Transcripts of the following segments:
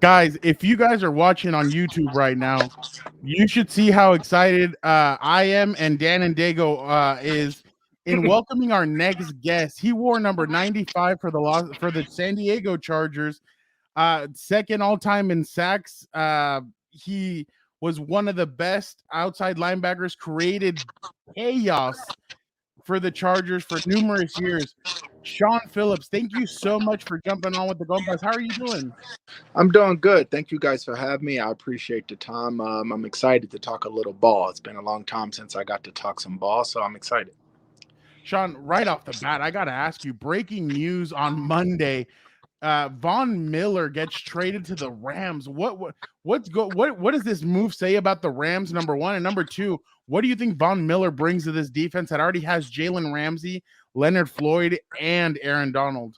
Guys, if you guys are watching on YouTube right now, you should see how excited I am and Dan and Dago is in welcoming our next guest. He wore number 95 for the San Diego Chargers, second all time in sacks. He was one of the best outside linebackers, created chaos for the Chargers for numerous years. Shaun Phillips, thank you so much for jumping on with the Compas. How are you doing? I'm doing good. Thank you guys for having me. I appreciate the time. I'm excited to talk a little ball. It's been a long time since I got to talk some ball, so I'm excited. Shaun, right off the bat, I got to ask you, breaking news on Monday. Von Miller gets traded to the Rams. What does this move say about the Rams? Number one, and number two, what do you think Von Miller brings to this defense that already has Jalen Ramsey, Leonard Floyd, and Aaron Donald?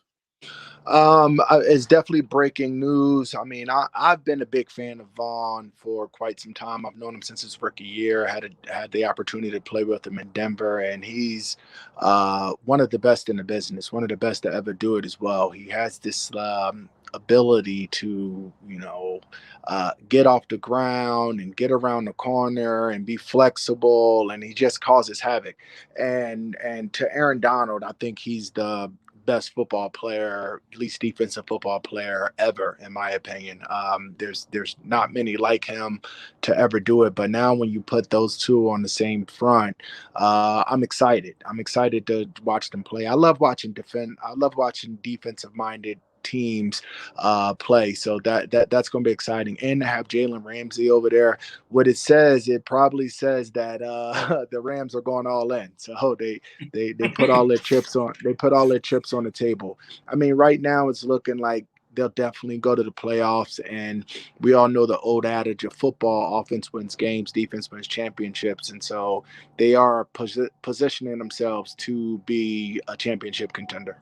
It's definitely breaking news. I mean, I've been a big fan of Vaughn for quite some time. I've known him since his rookie year. Had the opportunity to play with him in Denver, and he's one of the best in the business, one of the best to ever do it as well. He has this ability to, get off the ground and get around the corner and be flexible, and he just causes havoc. And to Aaron Donald, I think he's the best football player, at least defensive football player ever, in my opinion. There's not many like him to ever do it. But now when you put those two on the same front, I'm excited. I'm excited to watch them play. I love watching defensive minded teams play. So that's going to be exciting. And to have Jalen Ramsey over there, what it probably says that the Rams are going all in. So they put all their chips on. They put all their chips on the table. I mean, right now it's looking like they'll definitely go to the playoffs. And we all know the old adage of football: offense wins games, defense wins championships. And so they are positioning themselves to be a championship contender.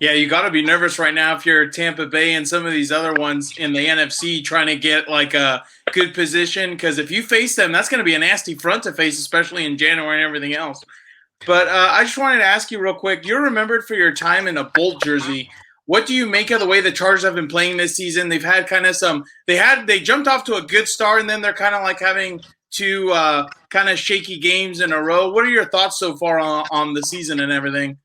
Yeah, you got to be nervous right now if you're Tampa Bay and some of these other ones in the NFC trying to get like a good position, because if you face them, that's going to be a nasty front to face, especially in January and everything else. But I just wanted to ask you real quick. You're remembered for your time in a Bolt jersey. What do you make of the way the Chargers have been playing this season? They've had kind of they jumped off to a good start, and then they're kind of like having two kind of shaky games in a row. What are your thoughts so far on the season and everything?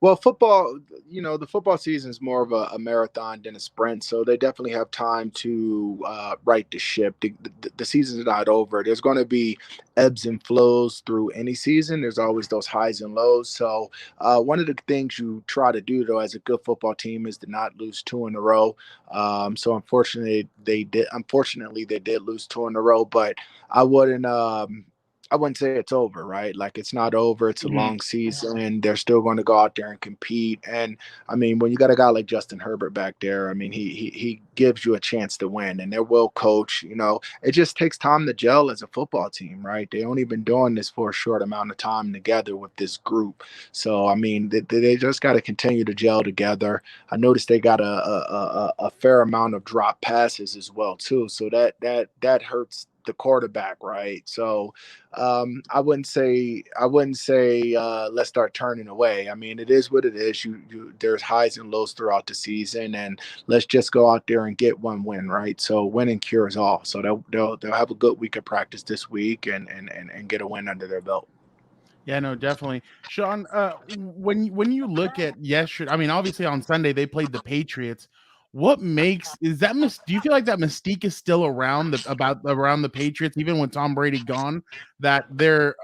Well, football, the football season is more of a marathon than a sprint, so they definitely have time to right the ship. The season's not over. There's going to be ebbs and flows through any season. There's always those highs and lows. So one of the things you try to do, though, as a good football team, is to not lose two in a row. So unfortunately, they did. Unfortunately, they did lose two in a row, but I wouldn't. I wouldn't say it's over, right? Like, it's not over. It's a long season. They're still going to go out there and compete. And I mean, when you got a guy like Justin Herbert back there, I mean, he gives you a chance to win, and they're well coached. It just takes time to gel as a football team, right? They only been doing this for a short amount of time together with this group. So I mean, they just got to continue to gel together. I noticed they got a fair amount of drop passes as well too. So that hurts the quarterback, right? So I wouldn't say let's start turning away. I mean, it is what it is. There's highs and lows throughout the season, and let's just go out there and get one win, right? So winning cures all. So they'll have a good week of practice this week and get a win under their belt. Yeah, no, definitely. Shaun, when you look at yesterday, I mean, obviously on Sunday they played the Patriots. What makes is that do you feel like that mystique is still around around the Patriots, even with Tom Brady gone, that they're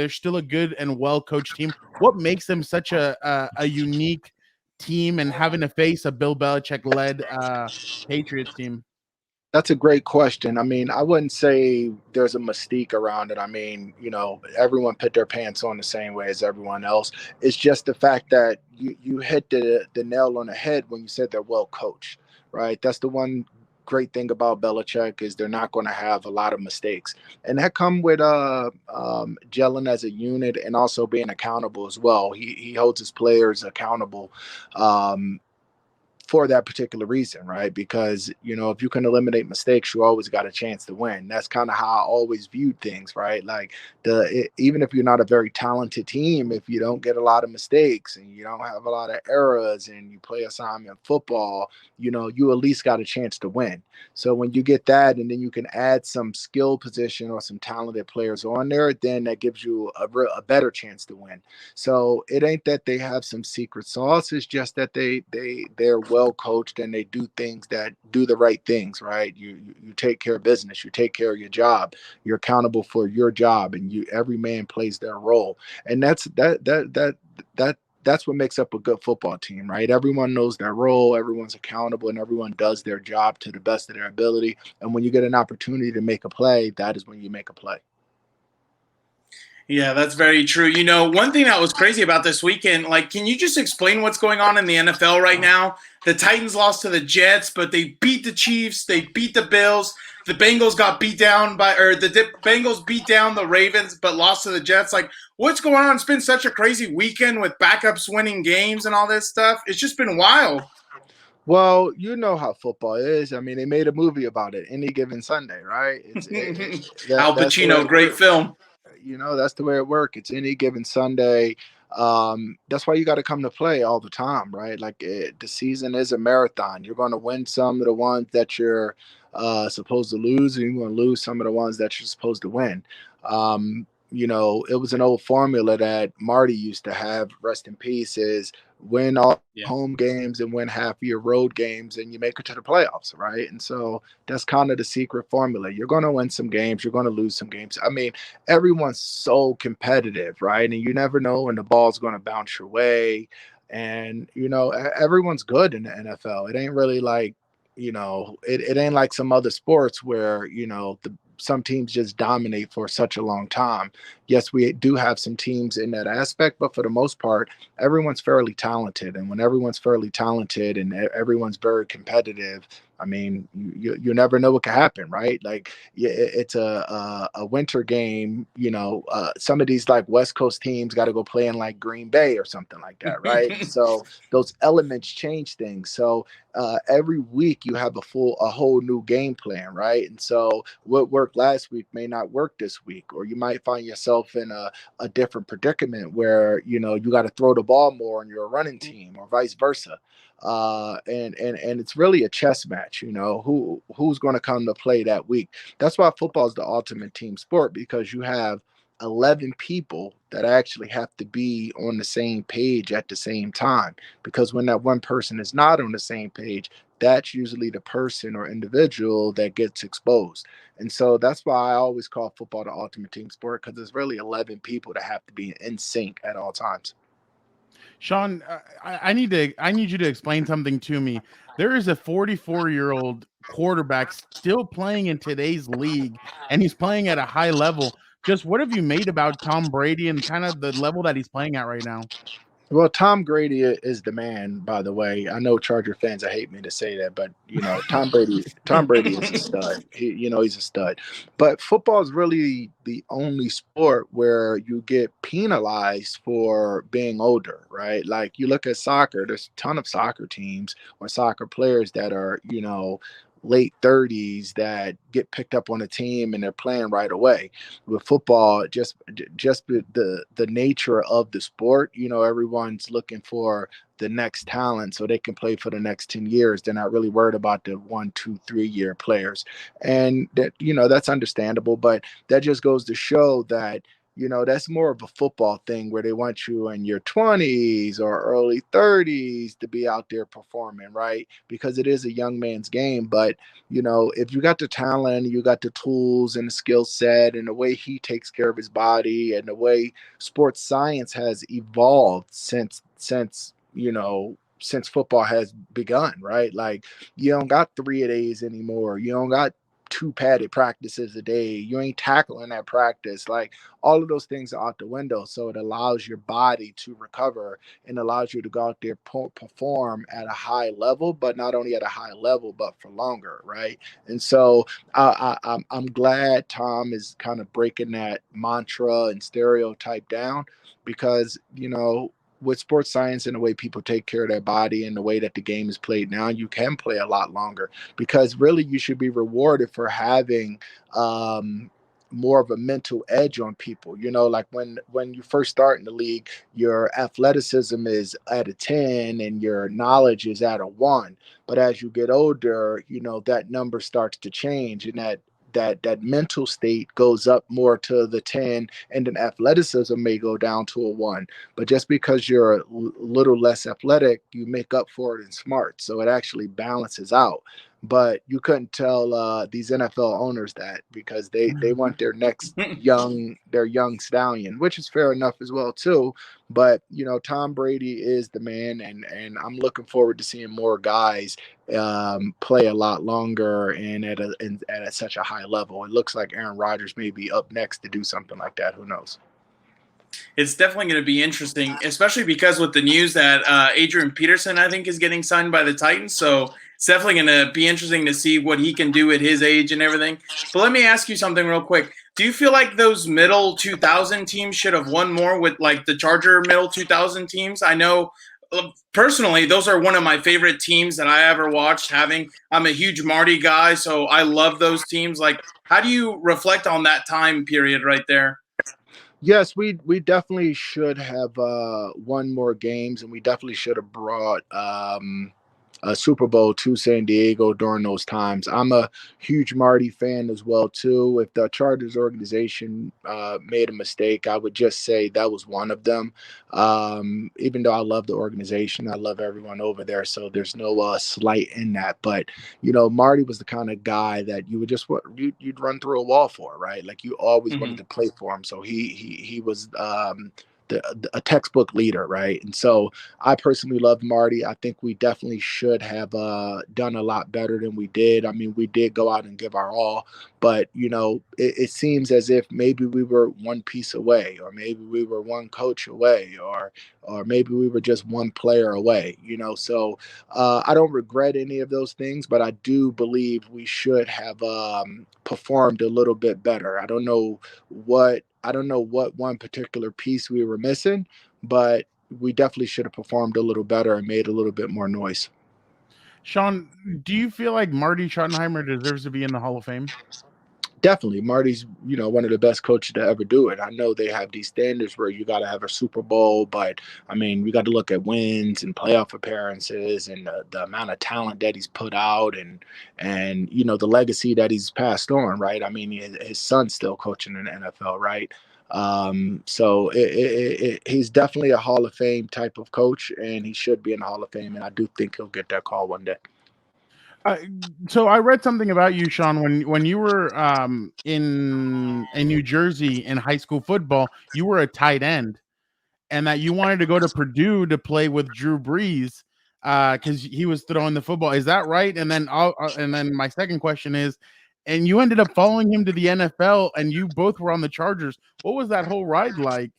still a good and well coached team? What makes them such a unique team and having to face a Bill Belichick led Patriots team? That's a great question. I mean, I wouldn't say there's a mystique around it. I mean, everyone put their pants on the same way as everyone else. It's just the fact that you hit the nail on the head when you said they're well coached, right? That's the one great thing about Belichick is they're not going to have a lot of mistakes, and that come with gelling as a unit and also being accountable as well. He holds his players accountable. for that particular reason, right? Because, if you can eliminate mistakes, you always got a chance to win. That's kind of how I always viewed things, right? Like even if you're not a very talented team, if you don't get a lot of mistakes and you don't have a lot of errors and you play assignment football, you at least got a chance to win. So when you get that, and then you can add some skill position or some talented players on there, then that gives you a better chance to win. So it ain't that they have some secret sauce. It's just that they're well coached and they do things that do the right things, right? You take care of business, you take care of your job, you're accountable for your job, and every man plays their role. And that's what makes up a good football team, right? Everyone knows their role, everyone's accountable, and everyone does their job to the best of their ability. And when you get an opportunity to make a play, that is when you make a play. Yeah, that's very true. One thing that was crazy about this weekend, like, can you just explain what's going on in the NFL right now? The Titans lost to the Jets, but they beat the Chiefs. They beat the Bills. The Bengals got beat down Bengals beat down the Ravens, but lost to the Jets. Like, what's going on? It's been such a crazy weekend with backups winning games and all this stuff. It's just been wild. Well, you know how football is. I mean, they made a movie about it, Any Given Sunday, right? Al That's the way Pacino, it great works. film. That's the way it works. It's Any Given Sunday. That's why you got to come to play all the time, right? Like the season is a marathon. You're going to win some of the ones that you're supposed to lose, and you're going to lose some of the ones that you're supposed to win. It was an old formula that Marty used to have, rest in peace, is win all home games and win half of your road games and you make it to the playoffs, right? And so that's kind of the secret formula. You're going to win some games, you're going to lose some games. I mean, everyone's so competitive, right? And you never know when the ball's going to bounce your way. And, everyone's good in the NFL. It ain't really like, it ain't like some other sports where, some teams just dominate for such a long time. Yes, we do have some teams in that aspect, but for the most part, everyone's fairly talented. And when everyone's fairly talented and everyone's very competitive, I mean, you never know what could happen, right? Like, it's a winter game. Some of these like West Coast teams got to go play in like Green Bay or something like that, right? So those elements change things. So every week you have a whole new game plan, right? And so what worked last week may not work this week, or you might find yourself in a different predicament where you got to throw the ball more and you're a running team, or vice versa. And it's really a chess match. Who's going to come to play that week. That's why football is the ultimate team sport, because you have 11 people that actually have to be on the same page at the same time, because when that one person is not on the same page, that's usually the person or individual that gets exposed. And so that's why I always call football the ultimate team sport, because there's really 11 people that have to be in sync at all times. Shaun, I need you to explain something to me. There is a 44-year-old quarterback still playing in today's league, and he's playing at a high level. Just what have you made about Tom Brady and kind of the level that he's playing at right now? Well, Tom Brady is the man, by the way. I know Charger fans, I hate me to say that, but Tom Brady is a stud. He's a stud. But football is really the only sport where you get penalized for being older, right? Like you look at soccer, there's a ton of soccer teams or soccer players that are, late 30s that get picked up on a team and they're playing right away. With football, just the nature of the sport, everyone's looking for the next talent so they can play for the next 10 years. They're not really worried about the 1, 2, 3 year players. And that's understandable, but that just goes to show that that's more of a football thing where they want you in your 20s or early 30s to be out there performing, right? Because it is a young man's game. But, if you got the talent, you got the tools and the skill set and the way he takes care of his body and the way sports science has evolved since football has begun, right? Like you don't got 3 a days anymore. You don't got two padded practices a day. You ain't tackling that practice. Like all of those things are out the window. So it allows your body to recover and allows you to go out there perform at a high level, but not only at a high level, but for longer, right? And so I'm glad Tom is kind of breaking that mantra and stereotype down, because with sports science and the way people take care of their body and the way that the game is played now, you can play a lot longer, because really you should be rewarded for having more of a mental edge on people. Like when you first start in the league, your athleticism is at a 10 and your knowledge is at a 1. But as you get older, that number starts to change, and that mental state goes up more to the 10, and then athleticism may go down to a 1. But just because you're a little less athletic, you make up for it in smart, so it actually balances out. But you couldn't tell these NFL owners that, because they want their next young stallion, which is fair enough as well too. But Tom Brady is the man, and I'm looking forward to seeing more guys play a lot longer and at such a high level. It looks like Aaron Rodgers may be up next to do something like that. Who knows? It's definitely going to be interesting, especially because with the news that Adrian Peterson, I think, is getting signed by the Titans. So it's definitely going to be interesting to see what he can do at his age and everything. But let me ask you something real quick. Do you feel like those middle 2000 teams should have won more with like the Charger middle 2000 teams? I know personally, those are one of my favorite teams that I ever watched. I'm a huge Marty guy, so I love those teams. Like, how do you reflect on that time period right there? Yes, we definitely should have won more games, and we definitely should have brought a Super Bowl to San Diego during those times. I'm a huge Marty fan as well too. If the Chargers organization made a mistake, I would just say that was one of them. Even though I love the organization, I love everyone over there, so there's no slight in that. But Marty was the kind of guy that you would just you'd run through a wall for, right? Like you always wanted to play for him. So he was a textbook leader, right? And so I personally love Marty. I think we definitely should have done a lot better than we did. I mean, we did go out and give our all, but it seems as if maybe we were one piece away, or maybe we were one coach away, or maybe we were just one player away. So I don't regret any of those things, but I do believe we should have performed a little bit better. I don't know what one particular piece we were missing, but we definitely should have performed a little better and made a little bit more noise. Shaun, do you feel like Marty Schottenheimer deserves to be in the Hall of Fame? Definitely. Marty's, one of the best coaches to ever do it. I know they have these standards where you got to have a Super Bowl, but I mean, we got to look at wins and playoff appearances and the amount of talent that he's put out and the legacy that he's passed on, right? I mean, his son's still coaching in the NFL, right? So he's definitely a Hall of Fame type of coach, and he should be in the Hall of Fame. And I do think he'll get that call one day. So I read something about you, Shaun, when you were in New Jersey in high school football, you were a tight end, and that you wanted to go to Purdue to play with Drew Brees because he was throwing the football. Is that right? And then my second question is, and you ended up following him to the NFL, and you both were on the Chargers. What was that whole ride like?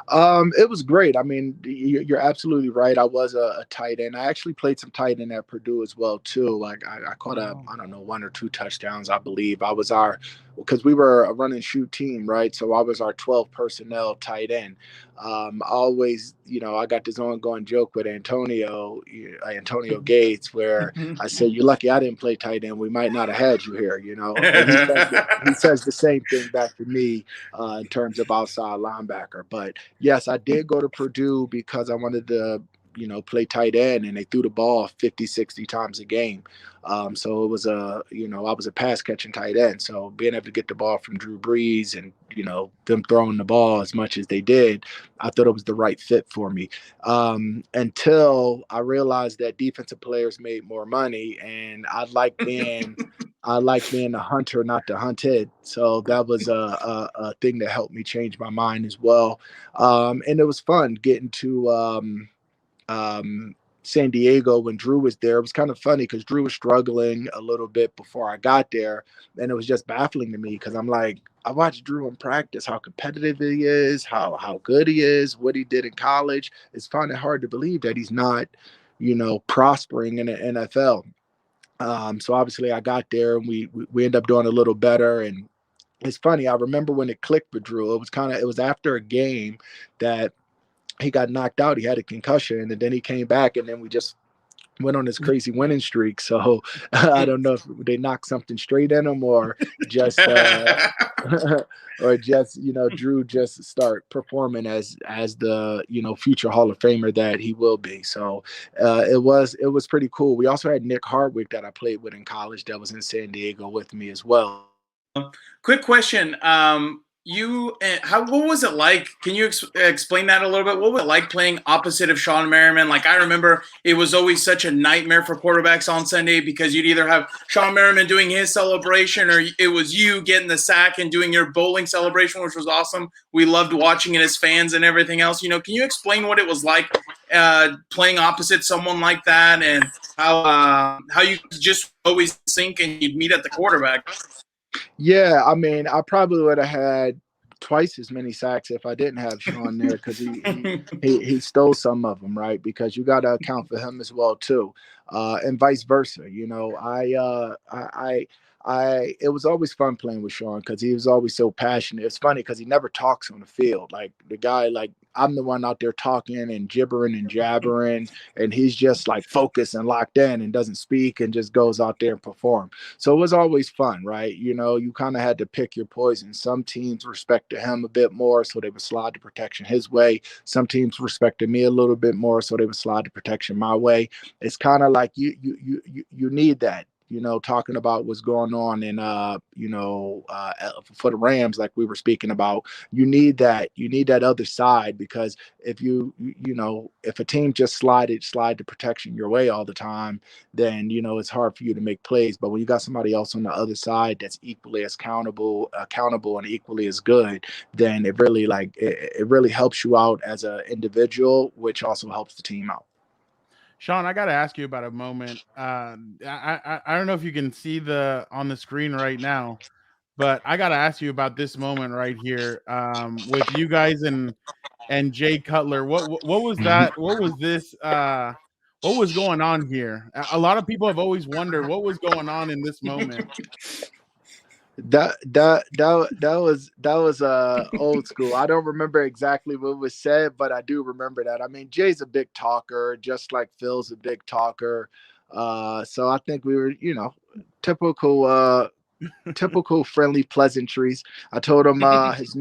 It was great. I mean, you're absolutely right. I was a tight end. I actually played some tight end at Purdue as well too. Like I caught I don't know, 1 or 2 touchdowns, I believe. Because we were a run and shoot team, right? So I was our 12 personnel tight end. I always, I got this ongoing joke with Antonio Gates, where I said, "You're lucky I didn't play tight end. We might not have had you here," And he says the same thing back to me in terms of outside linebacker. But yes, I did go to Purdue because I wanted to, play tight end, and they threw the ball 50, 60 times a game. So it was I was a pass catching tight end. So being able to get the ball from Drew Brees and, them throwing the ball as much as they did, I thought it was the right fit for me. Until I realized that defensive players made more money, and I like being a hunter, not the hunted. So that was a thing that helped me change my mind as well. And it was fun getting to San Diego when Drew was there. It was kind of funny because Drew was struggling a little bit before I got there. And it was just baffling to me because I'm like, I watched Drew in practice, how competitive he is, how good he is, what he did in college. It's finding it hard to believe that he's not, prospering in the NFL. So obviously I got there and we ended up doing a little better. And it's funny, I remember when it clicked with Drew. It was after a game that he got knocked out. He had a concussion, and then he came back, and then we just went on this crazy winning streak. So I don't know if they knocked something straight in him or just or just Drew just start performing as the future Hall of Famer that he will be. So it was pretty cool. We also had Nick Hardwick that I played with in college that was in San Diego with me as well. Quick question. What was it like? Can you explain that a little bit? What was it like playing opposite of Sean Merriman? Like, I remember it was always such a nightmare for quarterbacks on Sunday because you'd either have Sean Merriman doing his celebration or it was you getting the sack and doing your bowling celebration, which was awesome. We loved watching it as fans and everything else. Can you explain what it was like playing opposite someone like that and how you just always sync and you'd meet at the quarterback? Yeah, I mean, I probably would have had twice as many sacks if I didn't have Sean there because he stole some of them, right? Because you got to account for him as well too, and vice versa. It was always fun playing with Sean because he was always so passionate. It's funny because he never talks on the field. Like the guy, like I'm the one out there talking and gibbering and jabbering, and he's just like focused and locked in and doesn't speak and just goes out there and perform. So it was always fun, right? You kind of had to pick your poison. Some teams respected him a bit more, so they would slide the protection his way. Some teams respected me a little bit more, so they would slide the protection my way. It's kind of like you need that. Talking about what's going on in for the Rams, like we were speaking about, you need that other side because if if a team just slide the protection your way all the time, then it's hard for you to make plays. But when you got somebody else on the other side that's equally as accountable and equally as good, then it really helps you out as an individual, which also helps the team out. Shaun, I got to ask you about a moment. I don't know if you can see on the screen right now, but I got to ask you about this moment right here with you guys and Jay Cutler. What was that? What was this? What was going on here? A lot of people have always wondered what was going on in this moment. That was old school. I don't remember exactly what was said, but I do remember that. I mean, Jay's a big talker, just like Phil's a big talker. So I think we were, typical friendly pleasantries. I told him his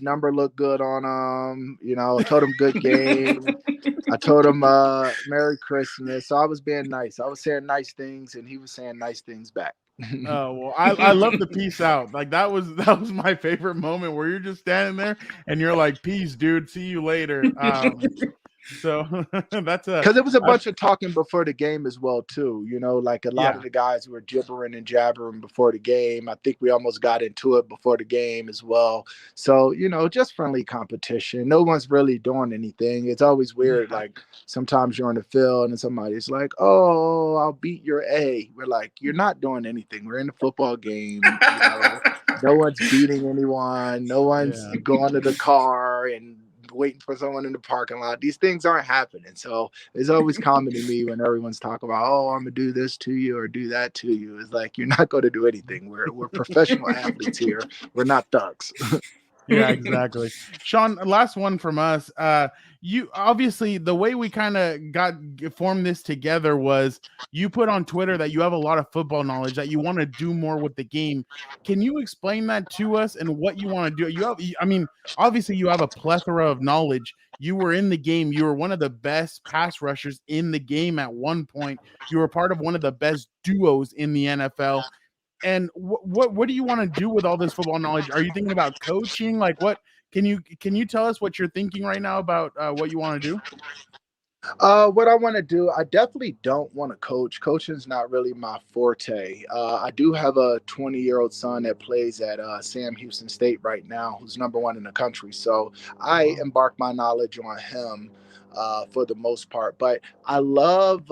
number looked good on him. Told him good game. I told him Merry Christmas. So I was being nice. I was saying nice things, and he was saying nice things back. Oh well, I love the peace out. Like that was my favorite moment where you're just standing there and you're like, "Peace, dude. See you later." So that's because it was a bunch of talking before the game as well too. Like a lot of the guys were gibbering and jabbering before the game. I think we almost got into it before the game as well. So just friendly competition. No one's really doing anything. It's always weird. Like sometimes you're on the field and somebody's like, "Oh, I'll beat your A." We're like, "You're not doing anything. We're in a football game." No one's beating anyone. No one's going to the car and waiting for someone in the parking lot. These things aren't happening. So it's always common to me when everyone's talking about, "Oh, I'm gonna do this to you or do that to you." It's like you're not going to do anything. We're professional athletes here. We're not thugs. Yeah, exactly. Shaun, last one from us. You obviously the way we kind of formed this together was you put on Twitter that you have a lot of football knowledge, that you want to do more with the game. Can you explain that to us and what you want to do? I mean, obviously you have a plethora of knowledge. You were in the game. You were one of the best pass rushers in the game at one point. You were part of one of the best duos in the NFL. And what do you want to do with all this football knowledge? Are you thinking about coaching? Like, what can you tell us what you're thinking right now about what you want to do? What I want to do, I definitely don't want to coach. Coaching's not really my forte. I do have a 20-year-old son that plays at Sam Houston State right now, who's #1 in the country. So I embark my knowledge on him for the most part. But I love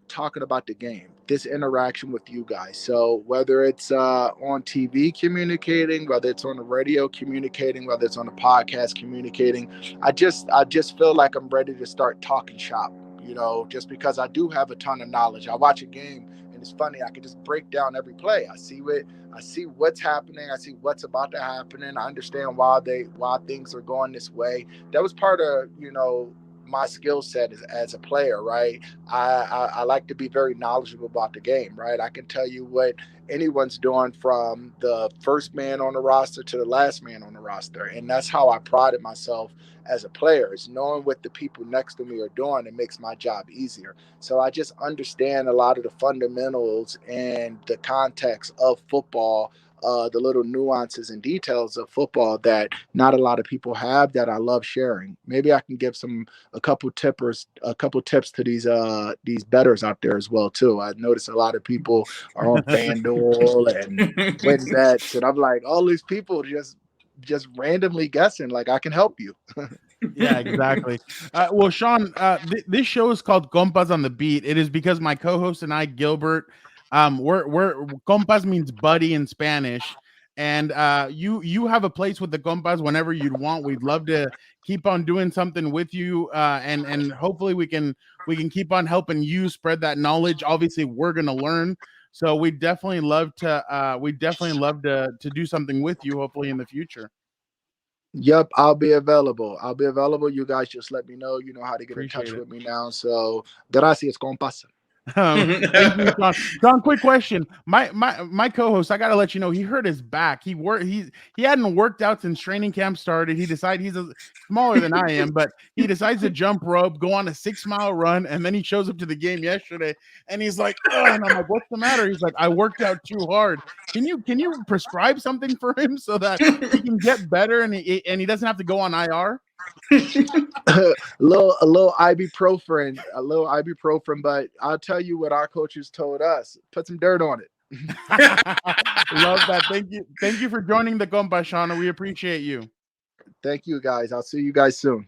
talking about the game, this interaction with you guys. So whether it's on TV communicating, whether it's on the radio communicating, whether it's on the podcast communicating, I just feel like I'm ready to start talking shop, just because I do have a ton of knowledge. I watch a game and and it's funny. I can just break down every play. I see what's happening. I see what's about to happen, and I understand why things are going this way. That was part of my skill set as a player, right? I like to be very knowledgeable about the game, right? I can tell you what anyone's doing from the first man on the roster to the last man on the roster. And that's how I prided myself as a player, is knowing what the people next to me are doing. It makes my job easier. So I just understand a lot of the fundamentals and the context of football, the little nuances and details of football that not a lot of people have, that I love sharing. Maybe I can give a couple tips to these bettors out there as well too. I notice a lot of people are on FanDuel and WinBets, and I'm like, all these people just randomly guessing. Like, I can help you. Yeah, exactly. Well, Shaun, this show is called Compas on the Beat. It is because my co-host and I, Gilbert, we're compas means buddy in Spanish, and you have a place with the compas whenever you'd want. We'd love to keep on doing something with you, and hopefully we can keep on helping you spread that knowledge. Obviously, we're gonna learn, so we definitely love to do something with you. Hopefully in the future. Yep, I'll be available. You guys just let me know. You know how to get in Appreciate touch it. with me now. So, gracias, compas. Thank you, Shaun. Shaun, quick question. My co-host, I gotta let you know, he hurt his back. He hadn't worked out since training camp started. He decided smaller than I am, but he decides to jump rope, go on a 6-mile run, and then he shows up to the game yesterday and he's like, oh, and I'm like, what's the matter? He's like, I worked out too hard. Can you prescribe something for him so that he can get better and he doesn't have to go on IR? a little ibuprofen, but I'll tell you what our coaches told us: put some dirt on it. Love that. Thank you for joining the Compa, Shaun. We appreciate you. Thank you, guys. I'll see you guys soon.